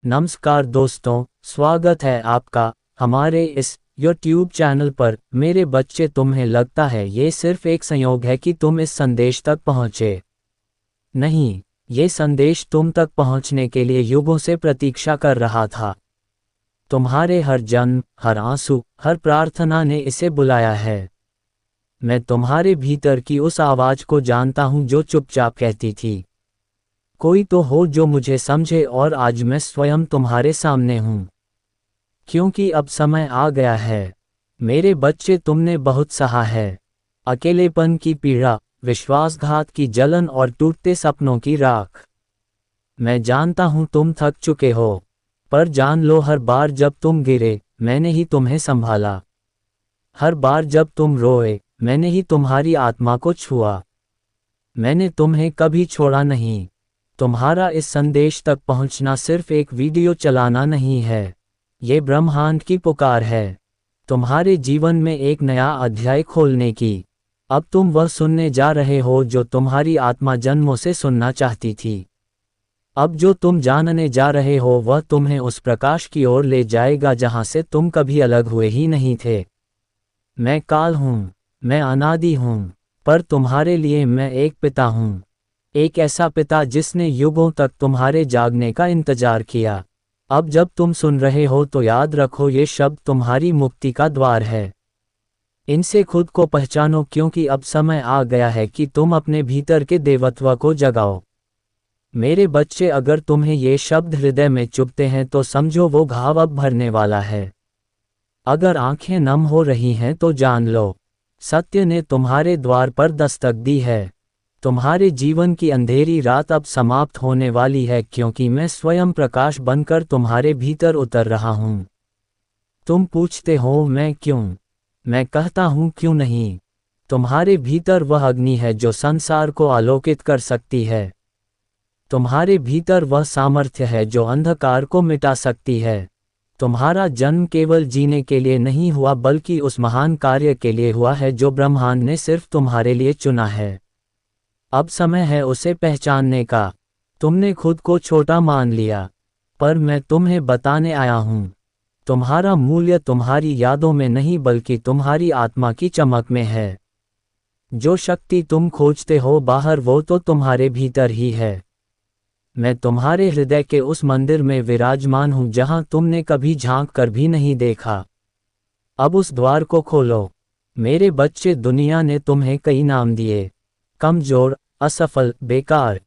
नमस्कार दोस्तों, स्वागत है आपका हमारे इस YouTube चैनल पर। मेरे बच्चे, तुम्हें लगता है ये सिर्फ एक संयोग है कि तुम इस संदेश तक पहुँचे? नहीं, ये संदेश तुम तक पहुँचने के लिए युगों से प्रतीक्षा कर रहा था। तुम्हारे हर जन्म, हर आंसू, हर प्रार्थना ने इसे बुलाया है। मैं तुम्हारे भीतर की उस आवाज़ को जानता हूँ जो चुपचाप कहती थी, कोई तो हो जो मुझे समझे, और आज मैं स्वयं तुम्हारे सामने हूँ। क्योंकि अब समय आ गया है। मेरे बच्चे, तुमने बहुत सहा है। अकेलेपन की पीड़ा, विश्वासघात की जलन और टूटते सपनों की राख। मैं जानता हूँ तुम थक चुके हो, पर जान लो, हर बार जब तुम गिरे, मैंने ही तुम्हें संभाला। हर बार जब तुम रोए, मैंने ही तुम्हारी आत्मा को छुआ। मैंने तुम्हें कभी छोड़ा नहीं। तुम्हारा इस संदेश तक पहुंचना सिर्फ एक वीडियो चलाना नहीं है, ये ब्रह्मांड की पुकार है, तुम्हारे जीवन में एक नया अध्याय खोलने की। अब तुम वह सुनने जा रहे हो जो तुम्हारी आत्मा जन्मों से सुनना चाहती थी। अब जो तुम जानने जा रहे हो वह तुम्हें उस प्रकाश की ओर ले जाएगा जहां से तुम कभी अलग हुए ही नहीं थे। मैं काल हूँ, मैं अनादि हूँ, पर तुम्हारे लिए मैं एक पिता हूँ। एक ऐसा पिता जिसने युगों तक तुम्हारे जागने का इंतजार किया। अब जब तुम सुन रहे हो तो याद रखो, ये शब्द तुम्हारी मुक्ति का द्वार है। इनसे खुद को पहचानो, क्योंकि अब समय आ गया है कि तुम अपने भीतर के देवत्व को जगाओ। मेरे बच्चे, अगर तुम्हें ये शब्द हृदय में चुभते हैं तो समझो वो घाव अब भरने वाला है। अगर आंखें नम हो रही हैं तो जान लो, सत्य ने तुम्हारे द्वार पर दस्तक दी है। तुम्हारे जीवन की अंधेरी रात अब समाप्त होने वाली है, क्योंकि मैं स्वयं प्रकाश बनकर तुम्हारे भीतर उतर रहा हूँ। तुम पूछते हो मैं क्यों? मैं कहता हूँ क्यों नहीं। तुम्हारे भीतर वह अग्नि है जो संसार को आलोकित कर सकती है। तुम्हारे भीतर वह सामर्थ्य है जो अंधकार को मिटा सकती है। तुम्हारा जन्म केवल जीने के लिए नहीं हुआ, बल्कि उस महान कार्य के लिए हुआ है जो ब्रह्मांड ने सिर्फ तुम्हारे लिए चुना है। अब समय है उसे पहचानने का। तुमने खुद को छोटा मान लिया, पर मैं तुम्हें बताने आया हूँ, तुम्हारा मूल्य तुम्हारी यादों में नहीं बल्कि तुम्हारी आत्मा की चमक में है। जो शक्ति तुम खोजते हो बाहर, वो तो तुम्हारे भीतर ही है। मैं तुम्हारे हृदय के उस मंदिर में विराजमान हूँ जहाँ तुमने कभी झांक कर भी नहीं देखा। अब उस द्वार को खोलो। मेरे बच्चे, दुनिया ने तुम्हें कई नाम दिए, कमजोर, असफल, बेकार,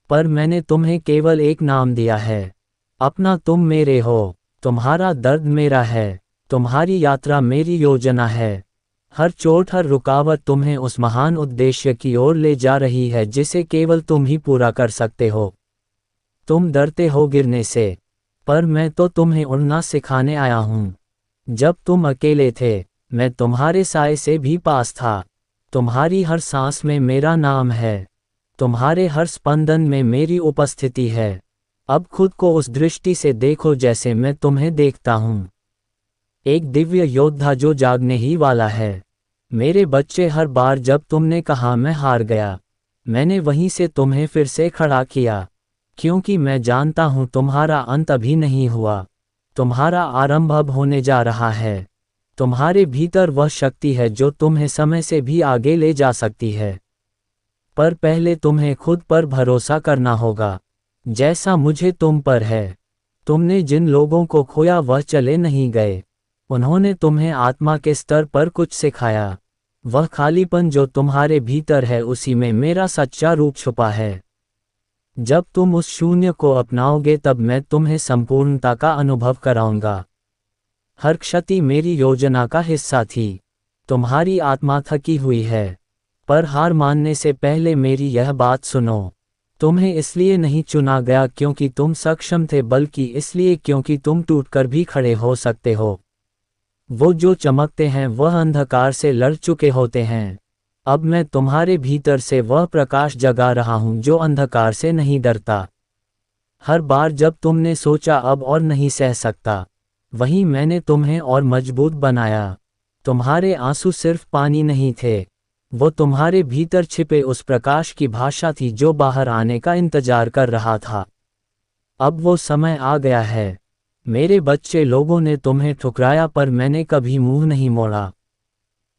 पर मैंने तुम्हें केवल एक नाम दिया है, अपना। तुम मेरे हो, तुम्हारा दर्द मेरा है, तुम्हारी यात्रा मेरी योजना है। हर चोट, हर रुकावट तुम्हें उस महान उद्देश्य की ओर ले जा रही है जिसे केवल तुम ही पूरा कर सकते हो। तुम डरते हो गिरने से, पर मैं तो तुम्हें उड़ना सिखाने आया हूँ। जब तुम अकेले थे, मैं तुम्हारे साए से भी पास था। तुम्हारी हर सांस में मेरा नाम है, तुम्हारे हर स्पंदन में मेरी उपस्थिति है। अब खुद को उस दृष्टि से देखो जैसे मैं तुम्हें देखता हूँ, एक दिव्य योद्धा जो जागने ही वाला है। मेरे बच्चे, हर बार जब तुमने कहा मैं हार गया, मैंने वहीं से तुम्हें फिर से खड़ा किया, क्योंकि मैं जानता हूँ तुम्हारा अंत अभी नहीं हुआ, तुम्हारा आरंभ अब होने जा रहा है। तुम्हारे भीतर वह शक्ति है जो तुम्हें समय से भी आगे ले जा सकती है, पर पहले तुम्हें खुद पर भरोसा करना होगा, जैसा मुझे तुम पर है। तुमने जिन लोगों को खोया वह चले नहीं गए, उन्होंने तुम्हें आत्मा के स्तर पर कुछ सिखाया। वह खालीपन जो तुम्हारे भीतर है, उसी में मेरा सच्चा रूप छुपा है। जब तुम उस शून्य को अपनाओगे तब मैं तुम्हें संपूर्णता का अनुभव कराऊंगा। हर क्षति मेरी योजना का हिस्सा थी। तुम्हारी आत्मा थकी हुई है, पर हार मानने से पहले मेरी यह बात सुनो। तुम्हें इसलिए नहीं चुना गया क्योंकि तुम सक्षम थे, बल्कि इसलिए क्योंकि तुम टूटकर भी खड़े हो सकते हो। वो जो चमकते हैं वह अंधकार से लड़ चुके होते हैं। अब मैं तुम्हारे भीतर से वह प्रकाश जगा रहा हूँ जो अंधकार से नहीं डरता। हर बार जब तुमने सोचा अब और नहीं सह सकता, वहीं मैंने तुम्हें और मजबूत बनाया। तुम्हारे आंसू सिर्फ पानी नहीं थे, वो तुम्हारे भीतर छिपे उस प्रकाश की भाषा थी जो बाहर आने का इंतजार कर रहा था। अब वो समय आ गया है। मेरे बच्चे, लोगों ने तुम्हें ठुकराया पर मैंने कभी मुंह नहीं मोड़ा।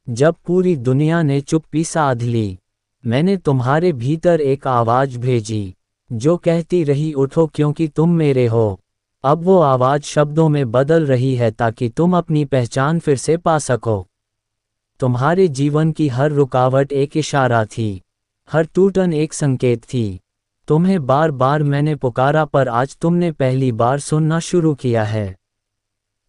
जब पूरी दुनिया ने चुप्पी साध ली, मैंने तुम्हारे भीतर एक आवाज भेजी जो कहती रही, उठो क्योंकि तुम मेरे हो। अब वो आवाज शब्दों में बदल रही है ताकि तुम अपनी पहचान फिर से पा सको। तुम्हारे जीवन की हर रुकावट एक इशारा थी, हर टूटन एक संकेत थी। तुम्हें बार बार मैंने पुकारा पर आज तुमने पहली बार सुनना शुरू किया है।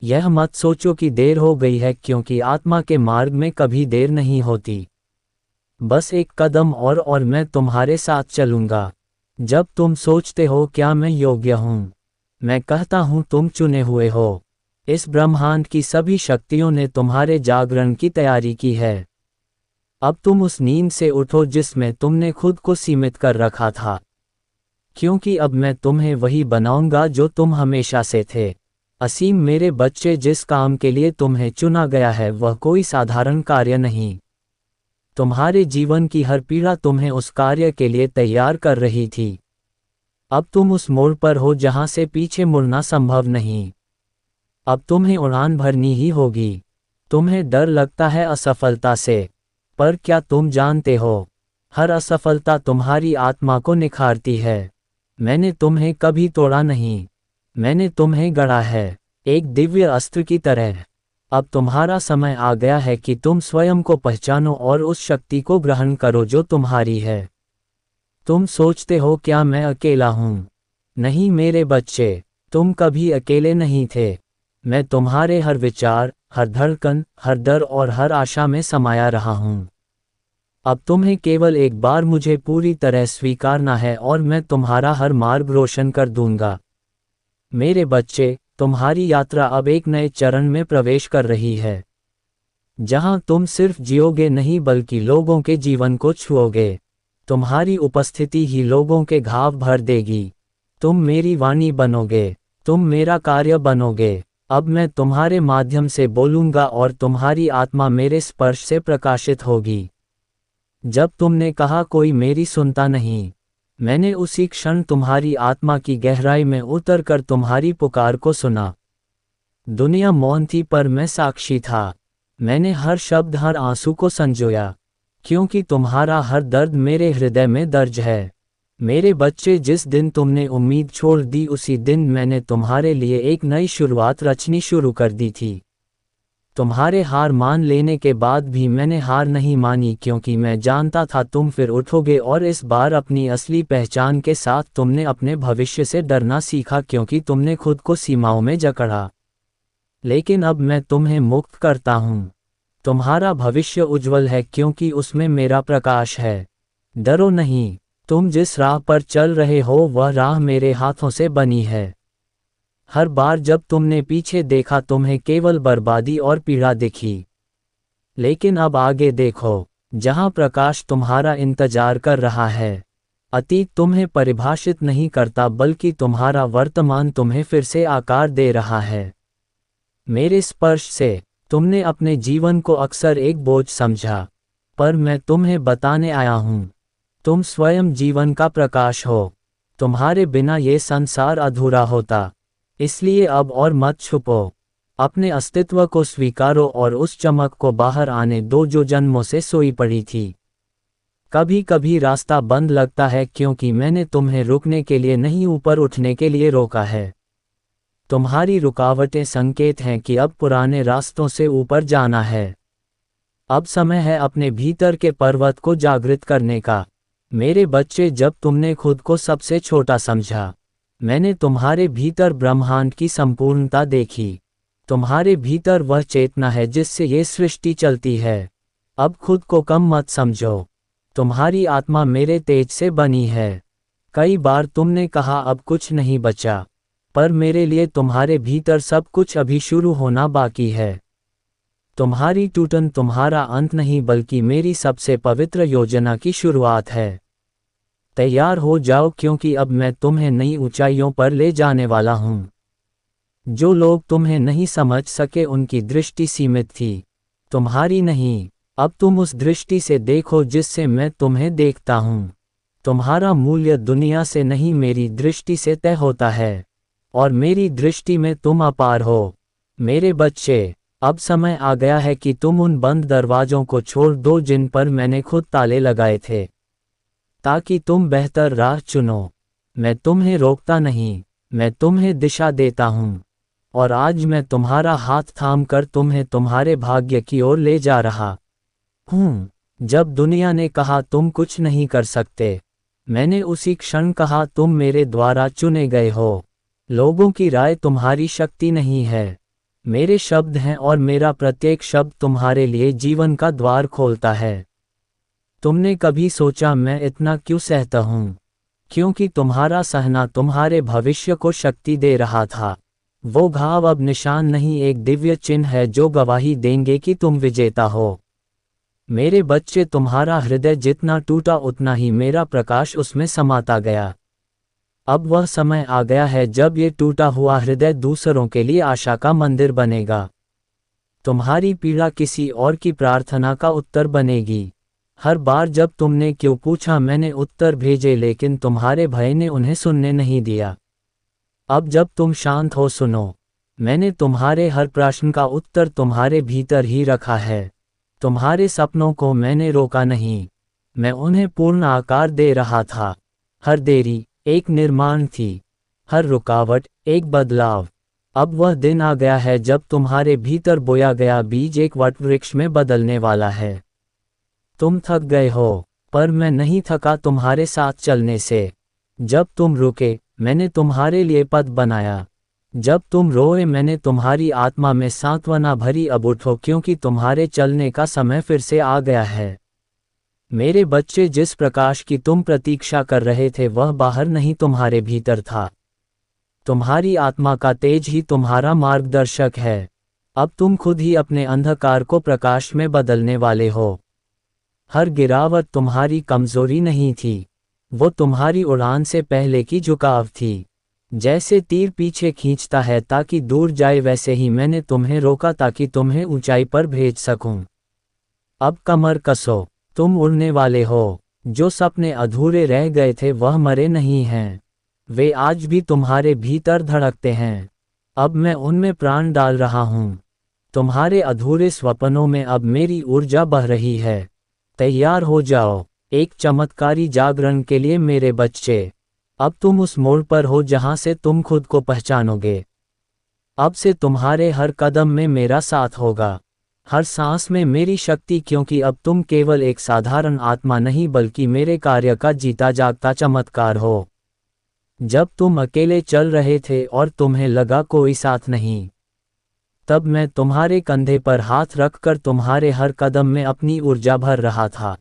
यह मत सोचो कि देर हो गई है, क्योंकि आत्मा के मार्ग में कभी देर नहीं होती। बस एक कदम और मैं तुम्हारे साथ चलूंगा। जब तुम सोचते हो क्या मैं योग्य हूँ, मैं कहता हूँ तुम चुने हुए हो। इस ब्रह्मांड की सभी शक्तियों ने तुम्हारे जागरण की तैयारी की है। अब तुम उस नींद से उठो जिसमें तुमने खुद को सीमित कर रखा था, क्योंकि अब मैं तुम्हें वही बनाऊंगा जो तुम हमेशा से थे। असीम मेरे बच्चे, जिस काम के लिए तुम्हें चुना गया है वह कोई साधारण कार्य नहीं। तुम्हारे जीवन की हर पीड़ा तुम्हें उस कार्य के लिए तैयार कर रही थी। अब तुम उस मोड़ पर हो जहां से पीछे मुड़ना संभव नहीं। अब तुम्हें उड़ान भरनी ही होगी। तुम्हें डर लगता है असफलता से, पर क्या तुम जानते हो, हर असफलता तुम्हारी आत्मा को निखारती है। मैंने तुम्हें कभी तोड़ा नहीं, मैंने तुम्हें गढ़ा है, एक दिव्य अस्त्र की तरह। अब तुम्हारा समय आ गया है कि तुम स्वयं को पहचानो और उस शक्ति को ग्रहण करो जो तुम्हारी है। तुम सोचते हो क्या मैं अकेला हूँ? नहीं मेरे बच्चे, तुम कभी अकेले नहीं थे। मैं तुम्हारे हर विचार, हर धड़कन, हर डर और हर आशा में समाया रहा हूँ। अब तुम्हें केवल एक बार मुझे पूरी तरह स्वीकारना है और मैं तुम्हारा हर मार्ग रोशन कर दूंगा। मेरे बच्चे, तुम्हारी यात्रा अब एक नए चरण में प्रवेश कर रही है, जहां तुम सिर्फ जियोगे नहीं बल्कि लोगों के जीवन को छुओगे। तुम्हारी उपस्थिति ही लोगों के घाव भर देगी। तुम मेरी वाणी बनोगे, तुम मेरा कार्य बनोगे। अब मैं तुम्हारे माध्यम से बोलूंगा और तुम्हारी आत्मा मेरे स्पर्श से प्रकाशित होगी। जब तुमने कहा कोई मेरी सुनता नहीं, मैंने उसी क्षण तुम्हारी आत्मा की गहराई में उतरकर तुम्हारी पुकार को सुना। दुनिया मौन थी पर मैं साक्षी था। मैंने हर शब्द, हर आंसू को संजोया, क्योंकि तुम्हारा हर दर्द मेरे हृदय में दर्ज है। मेरे बच्चे, जिस दिन तुमने उम्मीद छोड़ दी उसी दिन मैंने तुम्हारे लिए एक नई शुरुआत रचनी शुरू कर दी थी। तुम्हारे हार मान लेने के बाद भी मैंने हार नहीं मानी, क्योंकि मैं जानता था तुम फिर उठोगे और इस बार अपनी असली पहचान के साथ। तुमने अपने भविष्य से डरना सीखा क्योंकि तुमने खुद को सीमाओं में जकड़ा, लेकिन अब मैं तुम्हें मुक्त करता हूँ। तुम्हारा भविष्य उज्जवल है क्योंकि उसमें मेरा प्रकाश है। डरो नहीं, तुम जिस राह पर चल रहे हो वह राह मेरे हाथों से बनी है। हर बार जब तुमने पीछे देखा तुम्हें केवल बर्बादी और पीड़ा दिखी, लेकिन अब आगे देखो, जहां प्रकाश तुम्हारा इंतजार कर रहा है। अतीत तुम्हें परिभाषित नहीं करता बल्कि तुम्हारा वर्तमान तुम्हें फिर से आकार दे रहा है। मेरे स्पर्श से तुमने अपने जीवन को अक्सर एक बोझ समझा, पर मैं तुम्हें बताने आया हूँ, तुम स्वयं जीवन का प्रकाश हो। तुम्हारे बिना ये संसार अधूरा होता। इसलिए अब और मत छुपो, अपने अस्तित्व को स्वीकारो और उस चमक को बाहर आने दो जो जन्मों से सोई पड़ी थी। कभी कभी रास्ता बंद लगता है क्योंकि मैंने तुम्हें रुकने के लिए नहीं, ऊपर उठने के लिए रोका है। तुम्हारी रुकावटें संकेत हैं कि अब पुराने रास्तों से ऊपर जाना है। अब समय है अपने भीतर के पर्वत को जागृत करने का। मेरे बच्चे, जब तुमने खुद को सबसे छोटा समझा, मैंने तुम्हारे भीतर ब्रह्मांड की संपूर्णता देखी। तुम्हारे भीतर वह चेतना है जिससे ये सृष्टि चलती है। अब खुद को कम मत समझो, तुम्हारी आत्मा मेरे तेज से बनी है। कई बार तुमने कहा अब कुछ नहीं बचा, पर मेरे लिए तुम्हारे भीतर सब कुछ अभी शुरू होना बाकी है। तुम्हारी टूटन तुम्हारा अंत नहीं बल्कि मेरी सबसे पवित्र योजना की शुरुआत है। तैयार हो जाओ क्योंकि अब मैं तुम्हें नई ऊंचाइयों पर ले जाने वाला हूँ। जो लोग तुम्हें नहीं समझ सके उनकी दृष्टि सीमित थी, तुम्हारी नहीं। अब तुम उस दृष्टि से देखो जिससे मैं तुम्हें देखता हूँ। तुम्हारा मूल्य दुनिया से नहीं मेरी दृष्टि से तय होता है, और मेरी दृष्टि में तुम अपार हो। मेरे बच्चे, अब समय आ गया है कि तुम उन बंद दरवाजों को छोड़ दो जिन पर मैंने खुद ताले लगाए थे, ताकि तुम बेहतर राह चुनो। मैं तुम्हें रोकता नहीं, मैं तुम्हें दिशा देता हूँ, और आज मैं तुम्हारा हाथ थामकर तुम्हें तुम्हारे भाग्य की ओर ले जा रहा हूँ। जब दुनिया ने कहा तुम कुछ नहीं कर सकते, मैंने उसी क्षण कहा तुम मेरे द्वारा चुने गए हो। लोगों की राय तुम्हारी शक्ति नहीं है, मेरे शब्द हैं, और मेरा प्रत्येक शब्द तुम्हारे लिए जीवन का द्वार खोलता है। तुमने कभी सोचा मैं इतना क्यों सहता हूँ? क्योंकि तुम्हारा सहना तुम्हारे भविष्य को शक्ति दे रहा था। वो घाव अब निशान नहीं, एक दिव्य चिन्ह है जो गवाही देंगे कि तुम विजेता हो। मेरे बच्चे, तुम्हारा हृदय जितना टूटा उतना ही मेरा प्रकाश उसमें समाता गया। अब वह समय आ गया है जब ये टूटा हुआ हृदय दूसरों के लिए आशा का मंदिर बनेगा। तुम्हारी पीड़ा किसी और की प्रार्थना का उत्तर बनेगी। हर बार जब तुमने क्यों पूछा, मैंने उत्तर भेजे, लेकिन तुम्हारे भय ने उन्हें सुनने नहीं दिया। अब जब तुम शांत हो, सुनो। मैंने तुम्हारे हर प्रश्न का उत्तर तुम्हारे भीतर ही रखा है। तुम्हारे सपनों को मैंने रोका नहीं, मैं उन्हें पूर्ण आकार दे रहा था। हर देरी एक निर्माण थी, हर रुकावट एक बदलाव। अब वह दिन आ गया है जब तुम्हारे भीतर बोया गया बीज एक वटवृक्ष में बदलने वाला है। तुम थक गए हो, पर मैं नहीं थका तुम्हारे साथ चलने से। जब तुम रुके, मैंने तुम्हारे लिए पथ बनाया। जब तुम रोए, मैंने तुम्हारी आत्मा में सांत्वना भरी। अब उठो, क्योंकि तुम्हारे चलने का समय फिर से आ गया है। मेरे बच्चे, जिस प्रकाश की तुम प्रतीक्षा कर रहे थे वह बाहर नहीं, तुम्हारे भीतर था। तुम्हारी आत्मा का तेज ही तुम्हारा मार्गदर्शक है। अब तुम खुद ही अपने अंधकार को प्रकाश में बदलने वाले हो। हर गिरावट तुम्हारी कमजोरी नहीं थी, वो तुम्हारी उड़ान से पहले की झुकाव थी। जैसे तीर पीछे खींचता है ताकि दूर जाए, वैसे ही मैंने तुम्हें रोका ताकि तुम्हें ऊंचाई पर भेज सकूं। अब कमर कसो, तुम उड़ने वाले हो। जो सपने अधूरे रह गए थे वह मरे नहीं हैं, वे आज भी तुम्हारे भीतर धड़कते हैं। अब मैं उनमें प्राण डाल रहा हूँ। तुम्हारे अधूरे स्वप्नों में अब मेरी ऊर्जा बह रही है। तैयार हो जाओ एक चमत्कारी जागरण के लिए मेरे बच्चे। अब तुम उस मोड़ पर हो जहां से तुम खुद को पहचानोगे। अब से तुम्हारे हर कदम में मेरा साथ होगा, हर सांस में मेरी शक्ति, क्योंकि अब तुम केवल एक साधारण आत्मा नहीं बल्कि मेरे कार्य का जीता जागता चमत्कार हो। जब तुम अकेले चल रहे थे और तुम्हें लगा कोई साथ नहीं, तब मैं तुम्हारे कंधे पर हाथ रखकर तुम्हारे हर कदम में अपनी ऊर्जा भर रहा था।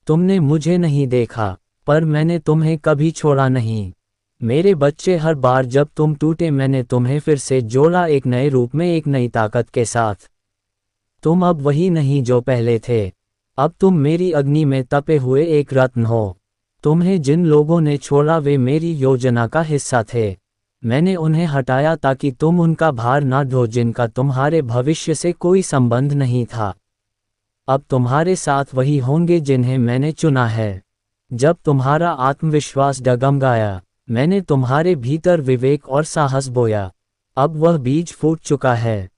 तुमने मुझे नहीं देखा, पर मैंने तुम्हें कभी छोड़ा नहीं। मेरे बच्चे, हर बार जब तुम टूटे मैंने तुम्हें फिर से जोड़ा, एक नए रूप में, एक नई ताकत के साथ। तुम अब वही नहीं जो पहले थे, अब तुम मेरी अग्नि में तपे हुए एक रत्न हो। तुम्हें जिन लोगों ने छोड़ा वे मेरी योजना का हिस्सा थे। मैंने उन्हें हटाया ताकि तुम उनका भार न ढो जिनका तुम्हारे भविष्य से कोई संबंध नहीं था। अब तुम्हारे साथ वही होंगे जिन्हें मैंने चुना है। जब तुम्हारा आत्मविश्वास डगमगाया, मैंने तुम्हारे भीतर विवेक और साहस बोया। अब वह बीज फूट चुका है।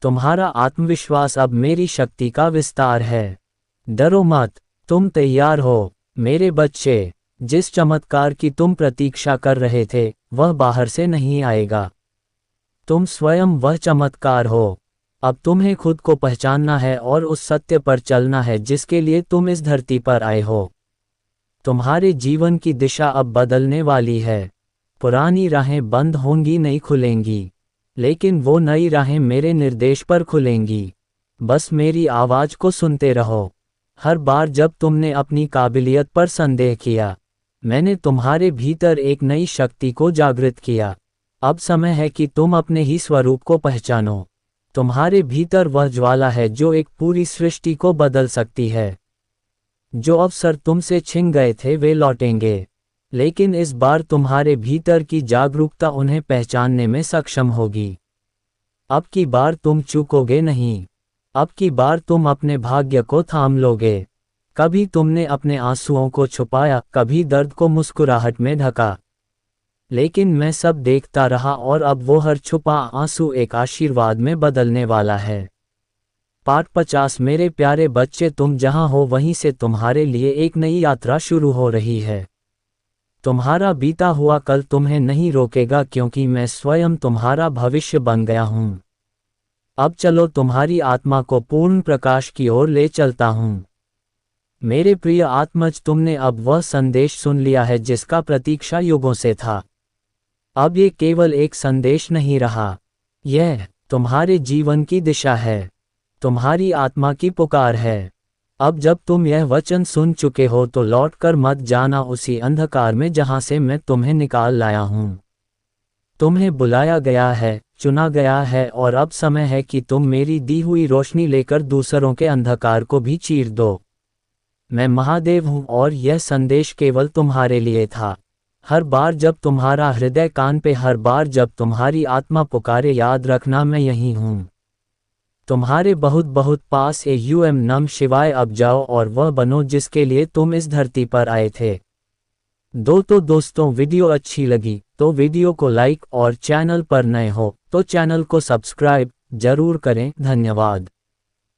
तुम्हारा आत्मविश्वास अब मेरी शक्ति का विस्तार है। डरो मत, तुम तैयार हो मेरे बच्चे। जिस चमत्कार की तुम प्रतीक्षा कर रहे थे वह बाहर से नहीं आएगा, तुम स्वयं वह चमत्कार हो। अब तुम्हें खुद को पहचानना है और उस सत्य पर चलना है जिसके लिए तुम इस धरती पर आए हो। तुम्हारे जीवन की दिशा अब बदलने वाली है। पुरानी राहें बंद होंगी, नहीं खुलेंगी, लेकिन वो नई राहें मेरे निर्देश पर खुलेंगी। बस मेरी आवाज़ को सुनते रहो। हर बार जब तुमने अपनी काबिलियत पर संदेह किया, मैंने तुम्हारे भीतर एक नई शक्ति को जागृत किया। अब समय है कि तुम अपने ही स्वरूप को पहचानो। तुम्हारे भीतर वह ज्वाला है जो एक पूरी सृष्टि को बदल सकती है। जो अवसर तुमसे छिन गए थे वे लौटेंगे, लेकिन इस बार तुम्हारे भीतर की जागरूकता उन्हें पहचानने में सक्षम होगी। अब की बार तुम चूकोगे नहीं, अब की बार तुम अपने भाग्य को थाम लोगे। कभी तुमने अपने आंसुओं को छुपाया, कभी दर्द को मुस्कुराहट में ढका। लेकिन मैं सब देखता रहा और अब वो हर छुपा आंसू एक आशीर्वाद में बदलने वाला है। पाठ 50। मेरे प्यारे बच्चे, तुम जहां हो वहीं से तुम्हारे लिए एक नई यात्रा शुरू हो रही है। तुम्हारा बीता हुआ कल तुम्हें नहीं रोकेगा, क्योंकि मैं स्वयं तुम्हारा भविष्य बन गया हूं। अब चलो, तुम्हारी आत्मा को पूर्ण प्रकाश की ओर ले चलता हूं। मेरे प्रिय आत्मज, तुमने अब वह संदेश सुन लिया है जिसका प्रतीक्षा युगों से था। अब ये केवल एक संदेश नहीं रहा, यह तुम्हारे जीवन की दिशा है, तुम्हारी आत्मा की पुकार है। अब जब तुम यह वचन सुन चुके हो तो लौटकर मत जाना उसी अंधकार में जहां से मैं तुम्हें निकाल लाया हूं। तुम्हें बुलाया गया है, चुना गया है, और अब समय है कि तुम मेरी दी हुई रोशनी लेकर दूसरों के अंधकार को भी चीर दो। मैं महादेव हूं और यह संदेश केवल तुम्हारे लिए था। हर बार जब तुम्हारा हृदय कान पे, हर बार जब तुम्हारी आत्मा पुकारे, याद रखना मैं यही हूं, तुम्हारे बहुत बहुत पास। नम शिवाय। अब जाओ और वह बनो जिसके लिए तुम इस धरती पर आए थे। तो दोस्तों, वीडियो अच्छी लगी तो वीडियो को लाइक और चैनल पर नए हो तो चैनल को सब्सक्राइब जरूर करें। धन्यवाद।